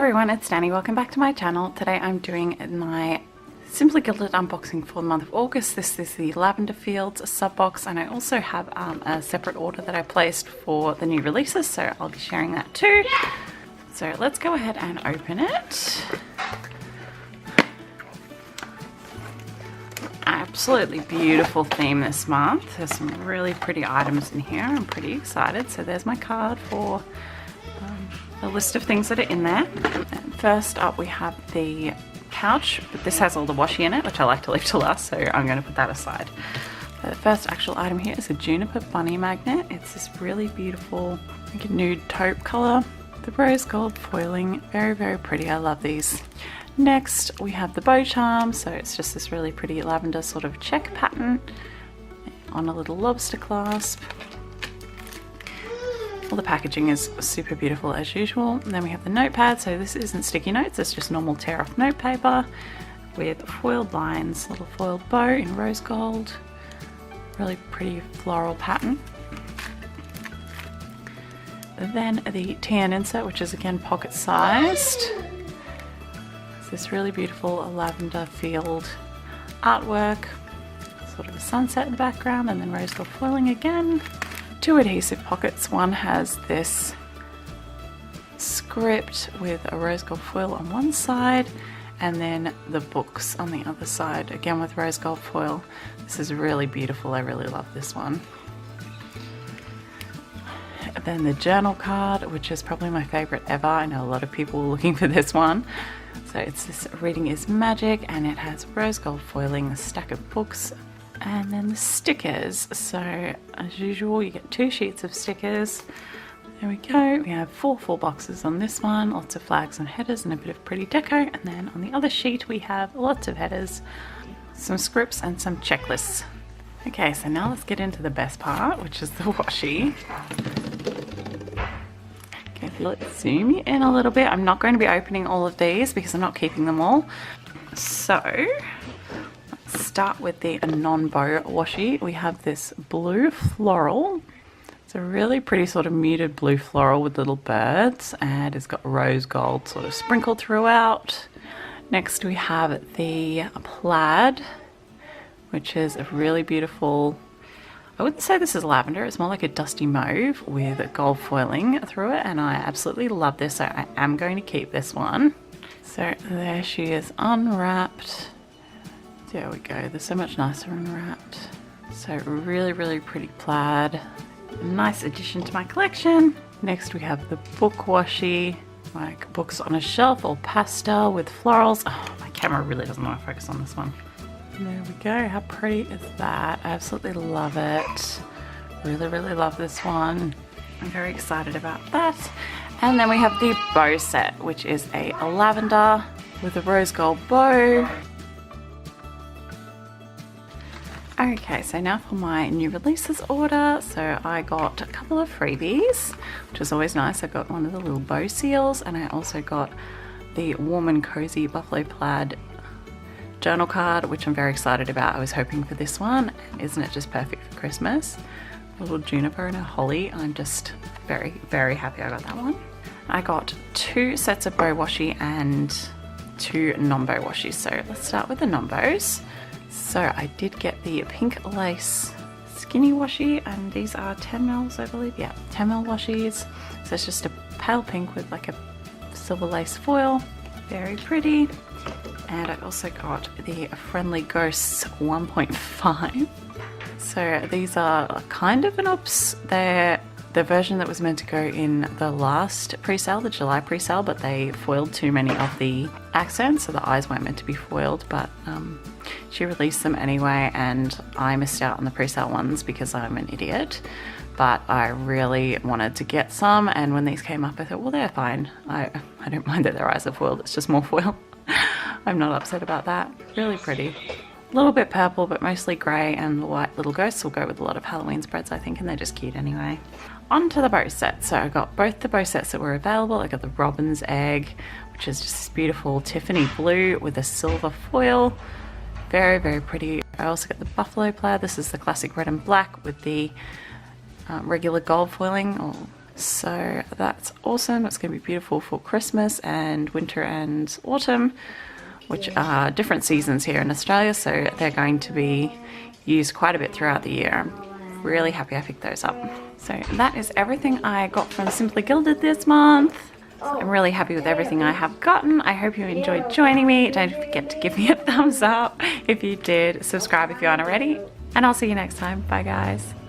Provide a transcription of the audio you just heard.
everyone, it's Danny. Welcome back to my channel. Today I'm doing my Simply Gilded unboxing for the month of August. This is the Lavender Fields sub box, and I also have a separate order that I placed for the new releases, so I'll be sharing that too. So let's go ahead and open it. Absolutely beautiful theme this month. There's some really pretty items in here. I'm pretty excited. So there's my card for a list of things that are in there. And first up we have the pouch, but this has all the washi in it, which I like to leave to last, so I'm going to put that aside. The first actual item here is a juniper bunny magnet. It's this really beautiful like a nude taupe colour. The rose gold foiling, very, very pretty. I love these. Next we have the bow charm, so it's just this really pretty lavender sort of check pattern on a little lobster clasp. All the packaging is super beautiful as usual. And then we have the notepad, so this isn't sticky notes, it's just normal tear off note paper with foiled lines, little foiled bow in rose gold, really pretty floral pattern. Then the TN insert, which is again pocket sized. It's this really beautiful lavender field artwork, sort of a sunset in the background, and then rose gold foiling again. Two adhesive pockets. One has this script with a rose gold foil on one side, and then the books on the other side, again with rose gold foil. This is really beautiful. I really love this one. And then the journal card, which is probably my favorite ever. I know a lot of people were looking for this one. So it's this Reading is Magic, and it has rose gold foiling, a stack of books, and then the stickers. So as usual, you get 2 sheets of stickers. There we go. We have four full boxes on this one, lots of flags and headers and a bit of pretty deco. And then on the other sheet we have lots of headers, some scripts and some checklists. Okay, so now let's get into the best part, which is the washi. Okay, let's zoom you in a little bit. I'm not going to be opening all of these because I'm not keeping them all. So start with the non-bow washi. We have this blue floral. It's a really pretty sort of muted blue floral with little birds, and it's got rose gold sort of sprinkled throughout. Next we have the plaid, which is a really beautiful, I wouldn't say this is lavender, it's more like a dusty mauve with gold foiling through it, and I absolutely love this, so I am going to keep this one. So there she is unwrapped. There we go, they're so much nicer unwrapped. So really, really pretty plaid. A nice addition to my collection. Next we have the book washi, like books on a shelf, all pastel with florals. Oh, my camera really doesn't want to focus on this one. There we go, how pretty is that? I absolutely love it. Really, really love this one. I'm very excited about that. And then we have the bow set, which is a lavender with a rose gold bow. Okay, so now for my new releases order. So I got a couple of freebies, which is always nice. I got one of the little bow seals, and I also got the warm and cozy buffalo plaid journal card, which I'm very excited about. I was hoping for this one. Isn't it just perfect for Christmas? A little juniper and a holly. I'm just very, very happy I got that one. I got 2 sets of bow washi and 2 non-bow washi. So let's start with the non-bows. So I did get the pink lace skinny washi, and these are 10 mils, I believe. Yeah, 10 mil washis. So it's just a pale pink with like a silver lace foil. Very pretty. And I also got the Friendly Ghosts 1.5. So these are kind of an oops. They're the version that was meant to go in the last pre-sale, the July pre-sale, but they foiled too many of the accents, so the eyes weren't meant to be foiled, but she released them anyway, and I missed out on the pre-sale ones because I'm an idiot. But I really wanted to get some, and when these came up I thought, well, they're fine. I don't mind that their eyes are foiled, it's just more foil. I'm not upset about that. Really pretty. A little bit purple, but mostly grey, and the white little ghosts will go with a lot of Halloween spreads, I think, and they're just cute anyway. On to the bow set. So I got both the bow sets that were available. I got the robin's egg, which is just this beautiful Tiffany blue with a silver foil. Very, very pretty. I also got the buffalo plaid. This is the classic red and black with the regular gold foiling, or So that's awesome. It's going to be beautiful for Christmas and winter and autumn, which are different seasons here in Australia, so they're going to be used quite a bit throughout the year. I'm really happy I picked those up. So that is everything I got from Simply Gilded this month. I'm really happy with everything I have gotten. I hope you enjoyed joining me. Don't forget to give me a thumbs up if you did. Subscribe if you aren't already. And I'll see you next time. Bye guys.